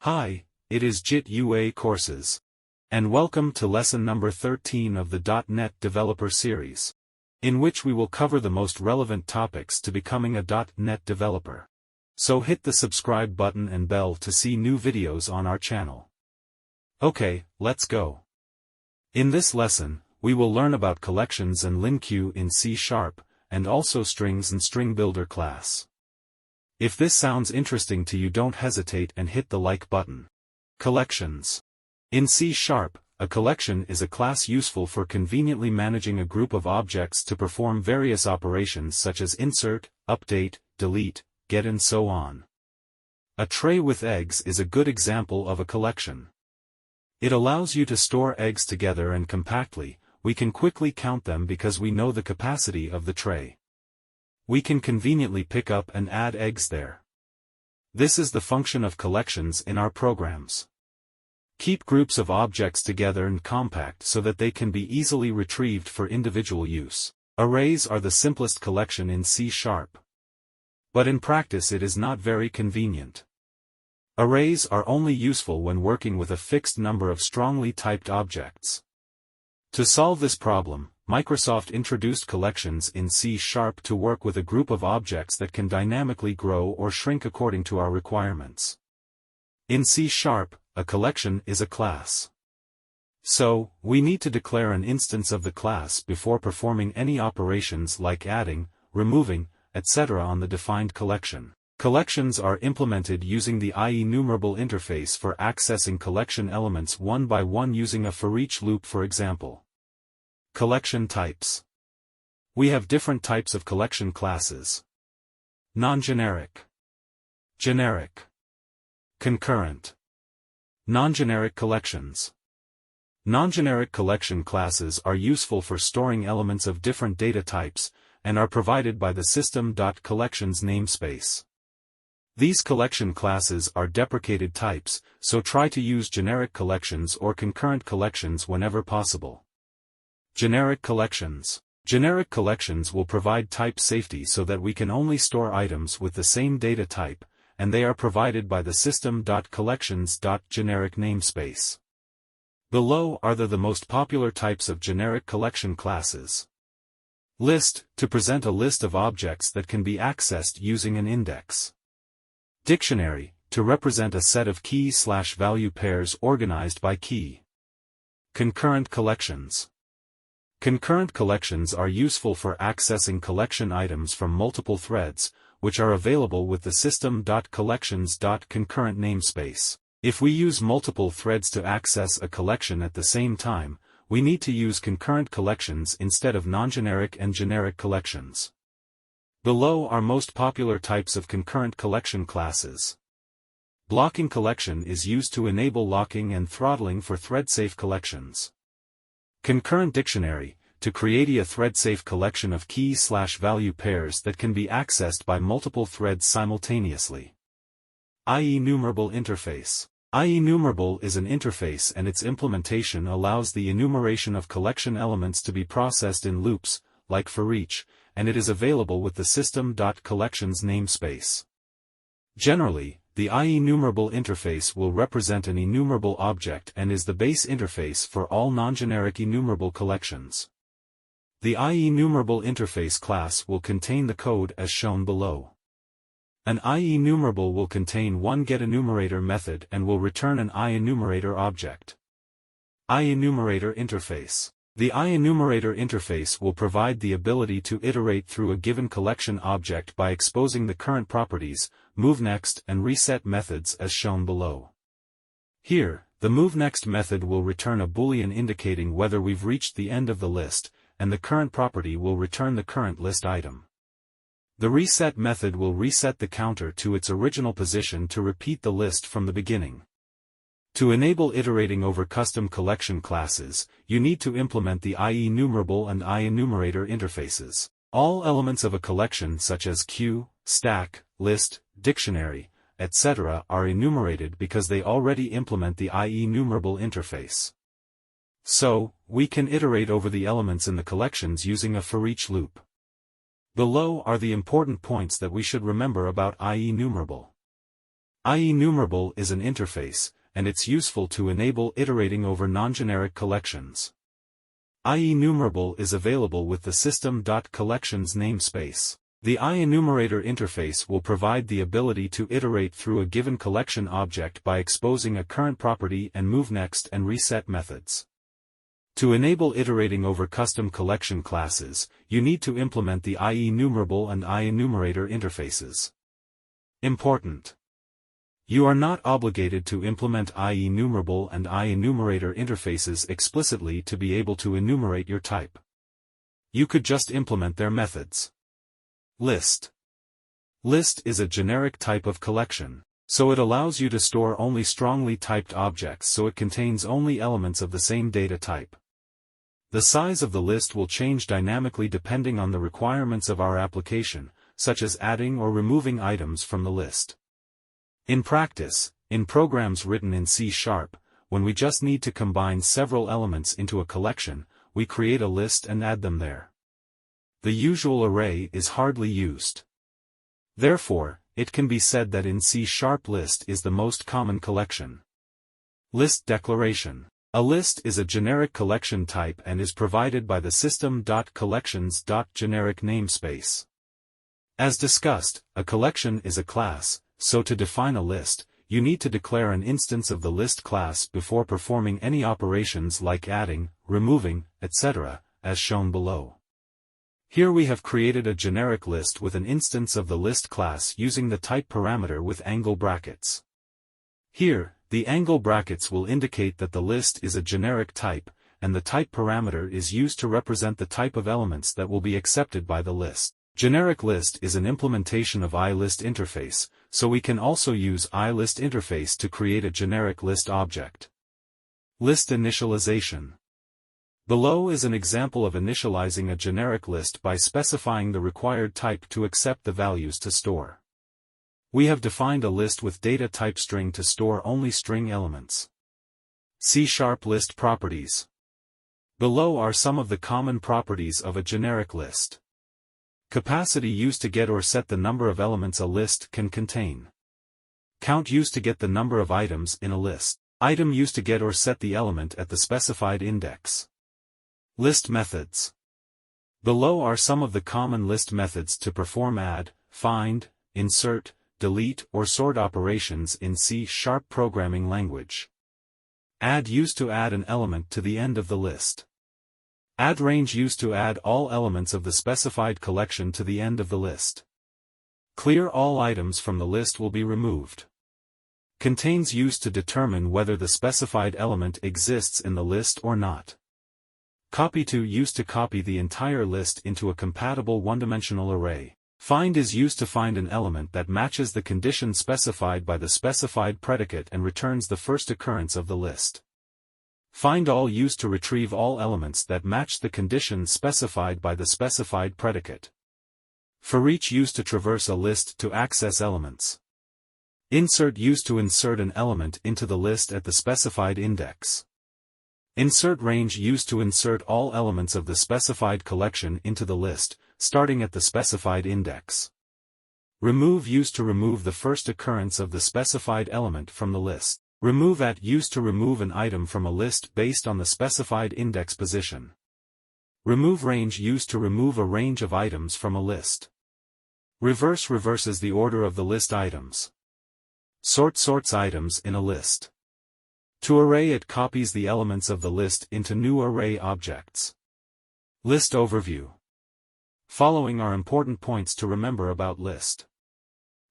Hi, it is JIT UA Courses. And welcome to lesson number 13 of the .NET Developer Series, in which we will cover the most relevant topics to becoming a .NET developer. So hit the subscribe button and bell to see new videos on our channel. Okay, let's go. In this lesson, we will learn about collections and LINQ in C#, and also strings and StringBuilder class. If this sounds interesting to you, don't hesitate and hit the like button. Collections. In C#, a collection is a class useful for conveniently managing a group of objects to perform various operations such as insert, update, delete, get and so on. A tray with eggs is a good example of a collection. It allows you to store eggs together and compactly. We can quickly count them because we know the capacity of the tray. We can conveniently pick up and add eggs there. This is the function of collections in our programs. Keep groups of objects together and compact so that they can be easily retrieved for individual use. Arrays are the simplest collection in C#. But in practice it is not very convenient. Arrays are only useful when working with a fixed number of strongly typed objects. To solve this problem, Microsoft introduced collections in C# to work with a group of objects that can dynamically grow or shrink according to our requirements. In C#, a collection is a class. So, we need to declare an instance of the class before performing any operations like adding, removing, etc. on the defined collection. Collections are implemented using the IEnumerable interface for accessing collection elements one by one using a for each loop, for example. Collection types. We have different types of collection classes. Non-generic, generic, concurrent. Non-generic collections. Non-generic collection classes are useful for storing elements of different data types, and are provided by the system.collections namespace. These collection classes are deprecated types, so try to use generic collections or concurrent collections whenever possible. Generic collections. Generic collections will provide type safety so that we can only store items with the same data type, and they are provided by the system.collections.generic namespace. Below are the most popular types of generic collection classes. List, to present a list of objects that can be accessed using an index. Dictionary, to represent a set of key/value pairs organized by key. Concurrent collections. Concurrent collections are useful for accessing collection items from multiple threads, which are available with the system.collections.concurrent namespace. If we use multiple threads to access a collection at the same time, we need to use concurrent collections instead of non-generic and generic collections. Below are most popular types of concurrent collection classes. Blocking collection is used to enable locking and throttling for thread-safe collections. Concurrent dictionary, to create a thread-safe collection of key/value pairs that can be accessed by multiple threads simultaneously. IEnumerable interface. IEnumerable is an interface and its implementation allows the enumeration of collection elements to be processed in loops, like for each, and it is available with the system.collections namespace. Generally, the IEnumerable interface will represent an enumerable object and is the base interface for all non-generic enumerable collections. The IEnumerable interface class will contain the code as shown below. An IEnumerable will contain one getEnumerator method and will return an IEnumerator object. IEnumerator interface. The IEnumerator interface will provide the ability to iterate through a given collection object by exposing the current properties, moveNext and reset methods as shown below. Here, the moveNext method will return a boolean indicating whether we've reached the end of the list, and the current property will return the current list item. The reset method will reset the counter to its original position to repeat the list from the beginning. To enable iterating over custom collection classes, you need to implement the IEnumerable and IEnumerator interfaces. All elements of a collection such as queue, stack, list, dictionary, etc. are enumerated because they already implement the IEnumerable interface. So, we can iterate over the elements in the collections using a for each loop. Below are the important points that we should remember about IEnumerable. IEnumerable is an interface, and it's useful to enable iterating over non-generic collections. IEnumerable is available with the system.collections namespace. The IEnumerator interface will provide the ability to iterate through a given collection object by exposing a current property and moveNext and reset methods. To enable iterating over custom collection classes, you need to implement the IEnumerable and IEnumerator interfaces. Important: you are not obligated to implement IEnumerable and IEnumerator interfaces explicitly to be able to enumerate your type. You could just implement their methods. List. List is a generic type of collection, so it allows you to store only strongly typed objects, so it contains only elements of the same data type. The size of the list will change dynamically depending on the requirements of our application, such as adding or removing items from the list. In practice, in programs written in C#, when we just need to combine several elements into a collection, we create a list and add them there. The usual array is hardly used. Therefore, it can be said that in C# list is the most common collection. List declaration. A list is a generic collection type and is provided by the system.collections.generic namespace. As discussed, a collection is a class, so to define a list, you need to declare an instance of the list class before performing any operations like adding, removing, etc., as shown below. Here we have created a generic list with an instance of the list class using the type parameter with angle brackets. Here, the angle brackets will indicate that the list is a generic type, and the type parameter is used to represent the type of elements that will be accepted by the list. Generic list is an implementation of iList interface, so we can also use iList interface to create a generic list object. List initialization. Below is an example of initializing a generic list by specifying the required type to accept the values to store. We have defined a list with data type string to store only string elements. C# list properties. Below are some of the common properties of a generic list. Capacity used to get or set the number of elements a list can contain. Count used to get the number of items in a list. Item used to get or set the element at the specified index. List methods. Below are some of the common list methods to perform add, find, insert, delete or sort operations in C# programming language. Add used to add an element to the end of the list. Add range used to add all elements of the specified collection to the end of the list. Clear all items from the list will be removed. Contains used to determine whether the specified element exists in the list or not. Copy to used to copy the entire list into a compatible one-dimensional array. Find is used to find an element that matches the condition specified by the specified predicate and returns the first occurrence of the list. Find all used to retrieve all elements that match the condition specified by the specified predicate. For each used to traverse a list to access elements. Insert used to insert an element into the list at the specified index. Insert range used to insert all elements of the specified collection into the list, starting at the specified index. Remove used to remove the first occurrence of the specified element from the list. Remove at used to remove an item from a list based on the specified index position. Remove range used to remove a range of items from a list. Reverse reverses the order of the list items. Sort sorts items in a list. To array it copies the elements of the list into new array objects. List overview. Following are important points to remember about list.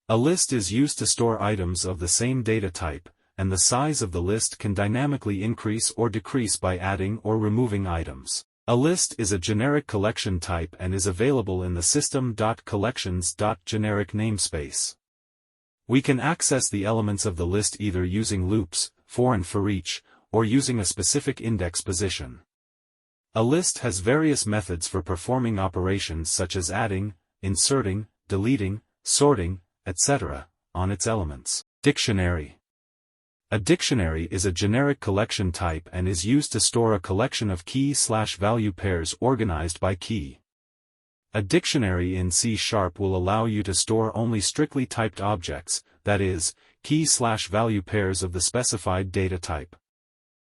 A list is used to store items of the same data type, and the size of the list can dynamically increase or decrease by adding or removing items. A list is a generic collection type and is available in the system.collections.generic namespace. We can access the elements of the list either using loops, for and for each, or using a specific index position. A list has various methods for performing operations such as adding, inserting, deleting, sorting, etc., on its elements. Dictionary. A dictionary is a generic collection type and is used to store a collection of key/value pairs organized by key. A dictionary in C# will allow you to store only strictly typed objects, that is, key/value pairs of the specified data type.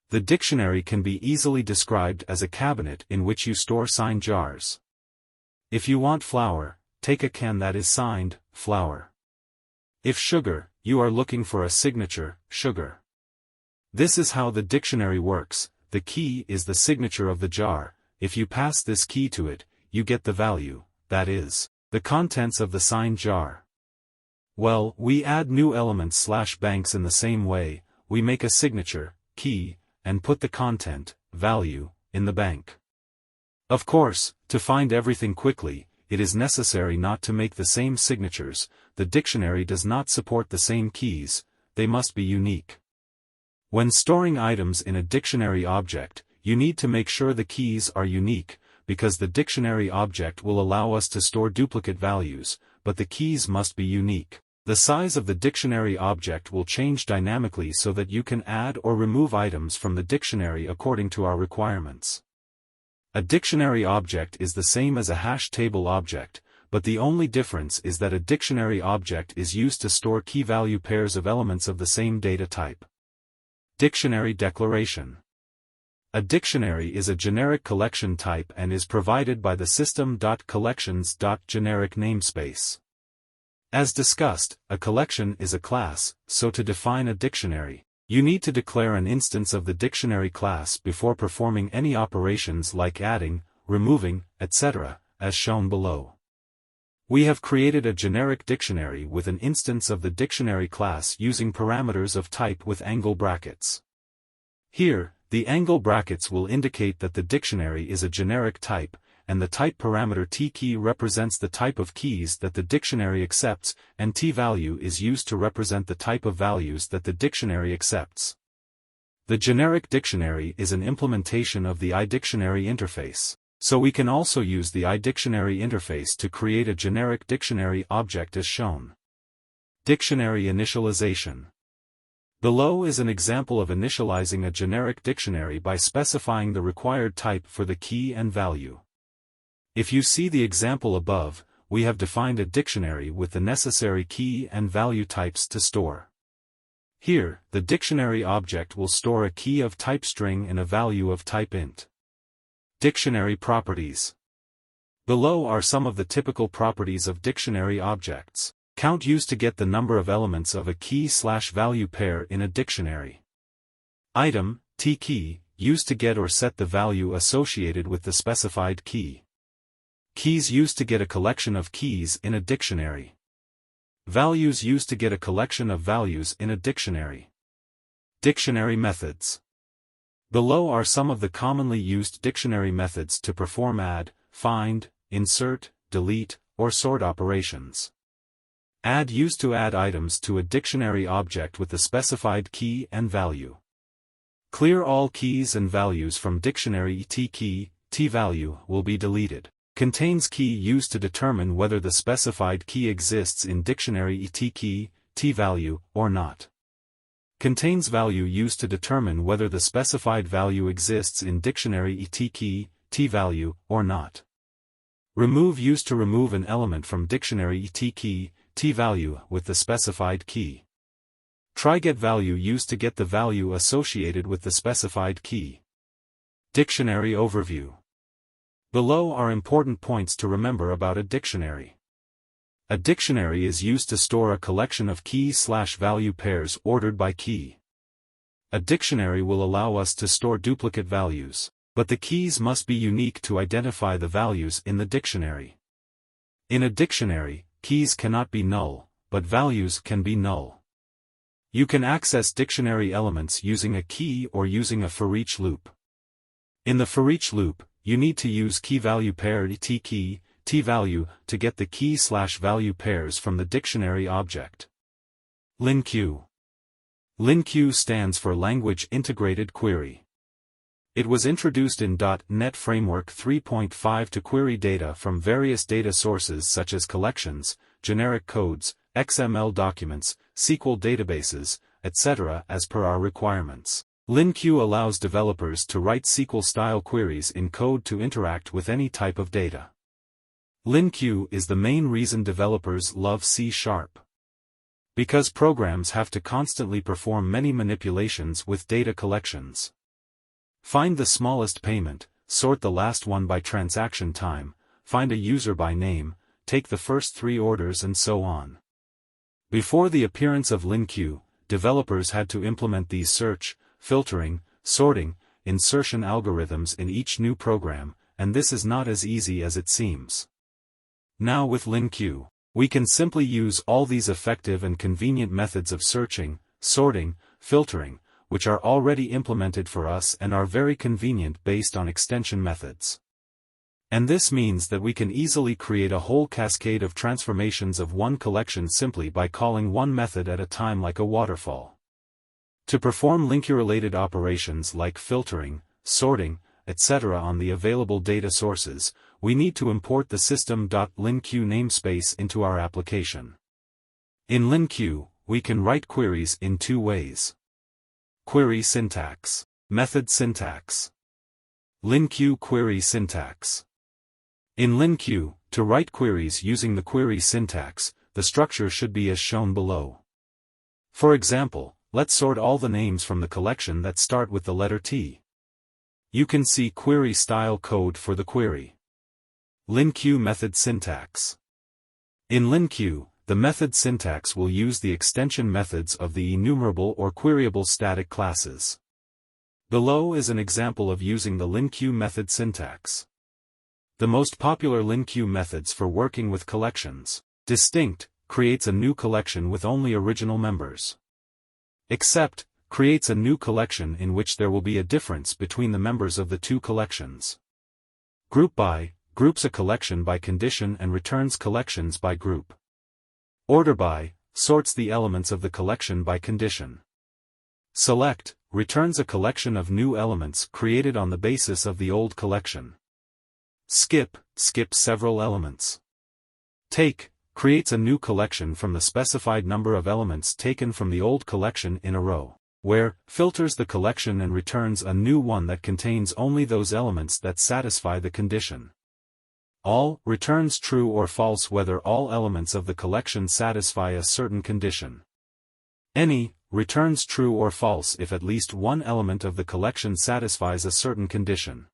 The dictionary can be easily described as a cabinet in which you store signed jars. If you want flour, take a can that is signed, flour. If sugar, you are looking for a signature, sugar. This is how the dictionary works. The key is the signature of the jar. If you pass this key to it, you get the value, that is, the contents of the signed jar. Well, we add new elements/banks in the same way. We make a signature, key, and put the content, value, in the bank. Of course, to find everything quickly, it is necessary not to make the same signatures. The dictionary does not support the same keys, they must be unique. When storing items in a dictionary object, you need to make sure the keys are unique, because the dictionary object will allow us to store duplicate values, but the keys must be unique. The size of the dictionary object will change dynamically so that you can add or remove items from the dictionary according to our requirements. A dictionary object is the same as a hash table object, but the only difference is that a dictionary object is used to store key-value pairs of elements of the same data type. Dictionary declaration. A dictionary is a generic collection type and is provided by the system.collections.generic namespace. As discussed, a collection is a class, so to define a dictionary, you need to declare an instance of the dictionary class before performing any operations like adding, removing, etc., as shown below. We have created a generic dictionary with an instance of the dictionary class using parameters of type with angle brackets. Here, the angle brackets will indicate that the dictionary is a generic type, and the type parameter t-key represents the type of keys that the dictionary accepts, and t-value is used to represent the type of values that the dictionary accepts. The generic dictionary is an implementation of the iDictionary interface, so we can also use the iDictionary interface to create a generic dictionary object as shown. Dictionary initialization. Below is an example of initializing a generic dictionary by specifying the required type for the key and value. If you see the example above, we have defined a dictionary with the necessary key and value types to store. Here, the dictionary object will store a key of type string and a value of type int. Dictionary properties. Below are some of the typical properties of dictionary objects. Count used to get the number of elements of a key/value pair in a dictionary. Item, t-key, used to get or set the value associated with the specified key. Keys used to get a collection of keys in a dictionary. Values used to get a collection of values in a dictionary. Dictionary methods. Below are some of the commonly used dictionary methods to perform add, find, insert, delete, or sort operations. Add used to add items to a dictionary object with the specified key and value. Clear all keys and values from dictionary t-key, t-value will be deleted. Contains key used to determine whether the specified key exists in dictionary t-key, t-value, or not. Contains value used to determine whether the specified value exists in dictionary t-key, t-value, or not. Remove used to remove an element from dictionary t-key, t-value with the specified key. Try get value used to get the value associated with the specified key. Dictionary overview. Below are important points to remember about a dictionary. A dictionary is used to store a collection of key/value pairs ordered by key. A dictionary will allow us to store duplicate values, but the keys must be unique to identify the values in the dictionary. In a dictionary, keys cannot be null, but values can be null. You can access dictionary elements using a key or using a for-each loop. In the for-each loop, you need to use key-value pair t-key, t-value to get the key/value pairs from the dictionary object. LINQ. LINQ stands for Language Integrated Query. It was introduced in .NET Framework 3.5 to query data from various data sources such as collections, generic codes, XML documents, SQL databases, etc. as per our requirements. LINQ allows developers to write SQL-style queries in code to interact with any type of data. LINQ is the main reason developers love C#. Because programs have to constantly perform many manipulations with data collections. Find the smallest payment, sort the last one by transaction time, find a user by name, take the first 3 orders and so on. Before the appearance of LINQ, developers had to implement these search, filtering, sorting, insertion algorithms in each new program, and this is not as easy as it seems. Now with LINQ, we can simply use all these effective and convenient methods of searching, sorting, filtering, which are already implemented for us and are very convenient based on extension methods. And this means that we can easily create a whole cascade of transformations of one collection simply by calling one method at a time like a waterfall. To perform LINQ-related operations like filtering, sorting, etc. on the available data sources, we need to import the system.linq namespace into our application. In LINQ, we can write queries in 2 ways. Query syntax. Method syntax. LINQ query syntax. In LINQ, to write queries using the query syntax, the structure should be as shown below. For example, let's sort all the names from the collection that start with the letter T. You can see query style code for the query. LINQ method syntax. In LINQ, the method syntax will use the extension methods of the enumerable or queryable static classes. Below is an example of using the LINQ method syntax. The most popular LINQ methods for working with collections. Distinct creates a new collection with only original members. Except creates a new collection in which there will be a difference between the members of the 2 collections. Group by groups a collection by condition and returns collections by group. Order by sorts the elements of the collection by condition. Select returns a collection of new elements created on the basis of the old collection. Skip skips several elements. Take creates a new collection from the specified number of elements taken from the old collection in a row. Where filters the collection and returns a new one that contains only those elements that satisfy the condition. All returns true or false whether all elements of the collection satisfy a certain condition. Any returns true or false if at least one element of the collection satisfies a certain condition.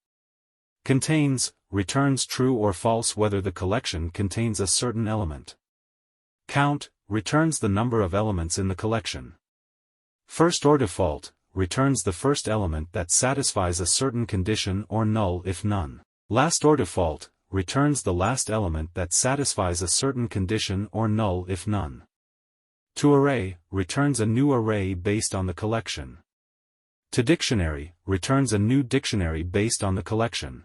Contains returns true or false whether the collection contains a certain element. Count returns the number of elements in the collection. First or default returns the first element that satisfies a certain condition or null if none. Last or default returns the last element that satisfies a certain condition or null if none. To array returns a new array based on the collection. To dictionary returns a new dictionary based on the collection.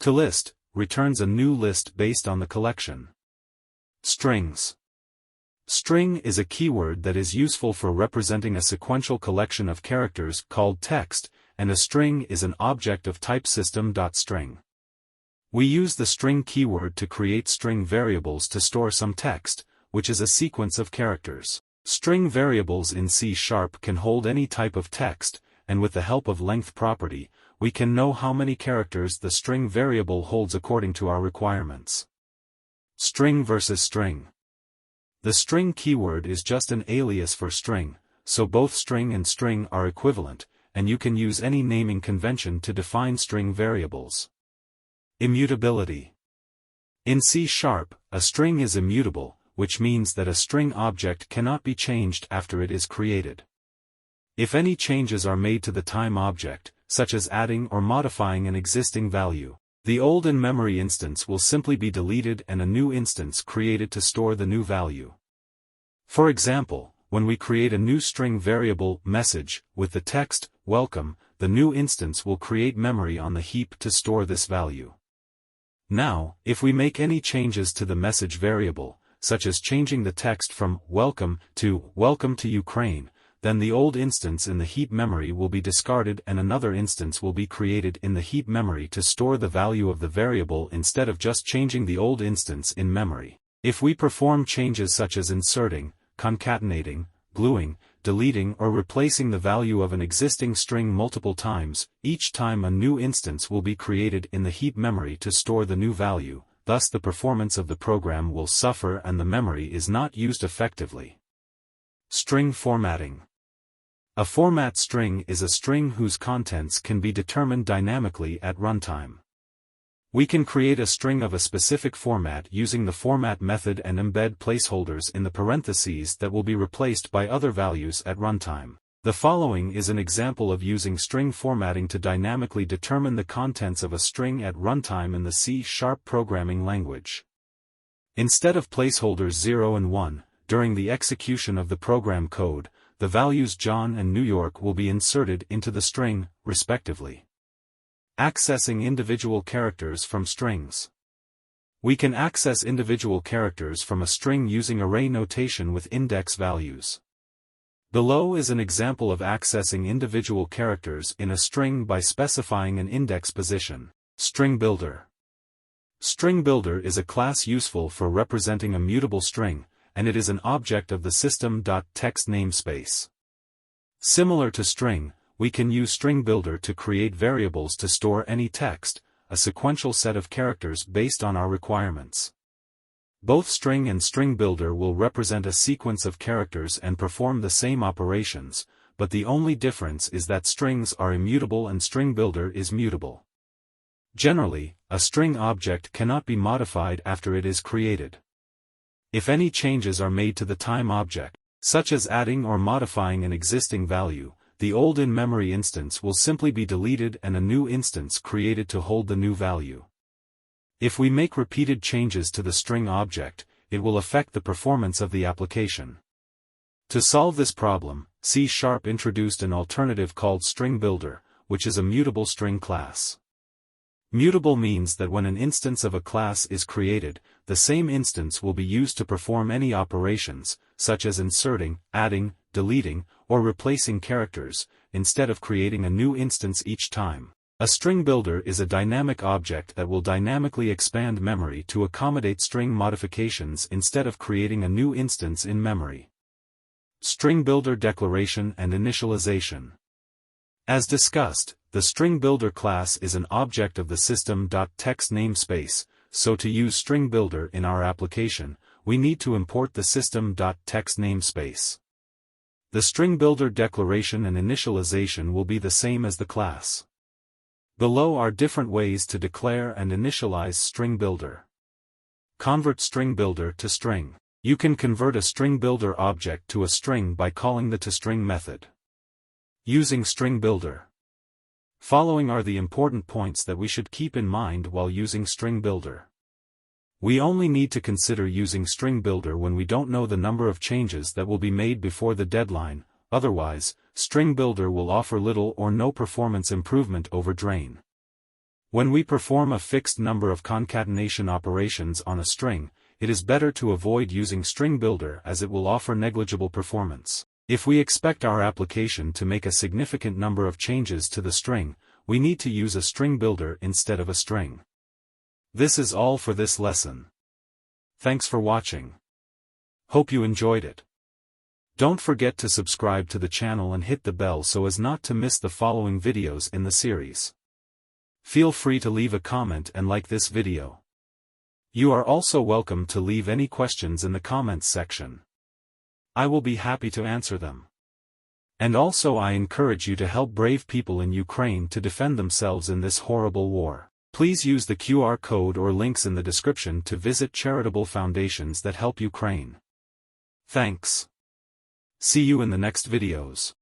To list returns a new list based on the collection. Strings. String is a keyword that is useful for representing a sequential collection of characters called text, and a string is an object of type system.string. We use the string keyword to create string variables to store some text, which is a sequence of characters. String variables in C# can hold any type of text, and with the help of length property, we can know how many characters the string variable holds according to our requirements. String versus string. The string keyword is just an alias for string, so both string and string are equivalent, and you can use any naming convention to define string variables. Immutability. In C#, a string is immutable, which means that a string object cannot be changed after it is created. If any changes are made to the time object, such as adding or modifying an existing value, the old in-memory instance will simply be deleted and a new instance created to store the new value. For example, when we create a new string variable message with the text welcome, the new instance will create memory on the heap to store this value. Now, if we make any changes to the message variable, such as changing the text from welcome to Ukraine, then the old instance in the heap memory will be discarded and another instance will be created in the heap memory to store the value of the variable instead of just changing the old instance in memory. If we perform changes such as inserting, concatenating, gluing, deleting or replacing the value of an existing string multiple times, each time a new instance will be created in the heap memory to store the new value, thus the performance of the program will suffer and the memory is not used effectively. String formatting. A format string is a string whose contents can be determined dynamically at runtime. We can create a string of a specific format using the format method and embed placeholders in the parentheses that will be replaced by other values at runtime. The following is an example of using string formatting to dynamically determine the contents of a string at runtime in the C# programming language. Instead of placeholders 0 and 1, during the execution of the program code, the values John and New York will be inserted into the string, respectively. Accessing individual characters from strings. We can access individual characters from a string using array notation with index values. Below is an example of accessing individual characters in a string by specifying an index position. StringBuilder. StringBuilder is a class useful for representing a mutable string, and it is an object of the system.text namespace. Similar to string, we can use StringBuilder to create variables to store any text, a sequential set of characters based on our requirements. Both string and StringBuilder will represent a sequence of characters and perform the same operations, but the only difference is that strings are immutable and StringBuilder is mutable. Generally, a string object cannot be modified after it is created. If any changes are made to the time object, such as adding or modifying an existing value, the old in-memory instance will simply be deleted and a new instance created to hold the new value. If we make repeated changes to the string object, it will affect the performance of the application. To solve this problem, C# introduced an alternative called StringBuilder, which is a mutable string class. Mutable means that when an instance of a class is created, the same instance will be used to perform any operations, such as inserting, adding, deleting, or replacing characters, instead of creating a new instance each time. A string builder is a dynamic object that will dynamically expand memory to accommodate string modifications instead of creating a new instance in memory. String builder declaration and initialization. As discussed, the StringBuilder class is an object of the system.text namespace, so to use StringBuilder in our application, we need to import the system.text namespace. The StringBuilder declaration and initialization will be the same as the class. Below are different ways to declare and initialize StringBuilder. Convert StringBuilder to string. You can convert a StringBuilder object to a string by calling the toString method. Using StringBuilder. Following are the important points that we should keep in mind while using StringBuilder. We only need to consider using StringBuilder when we don't know the number of changes that will be made before the deadline, otherwise, StringBuilder will offer little or no performance improvement over Drain. When we perform a fixed number of concatenation operations on a string, it is better to avoid using StringBuilder as it will offer negligible performance. If we expect our application to make a significant number of changes to the string, we need to use a string builder instead of a string. This is all for this lesson. Thanks for watching. Hope you enjoyed it. Don't forget to subscribe to the channel and hit the bell so as not to miss the following videos in the series. Feel free to leave a comment and like this video. You are also welcome to leave any questions in the comments section. I will be happy to answer them. And also I encourage you to help brave people in Ukraine to defend themselves in this horrible war. Please use the QR code or links in the description to visit charitable foundations that help Ukraine. Thanks. See you in the next videos.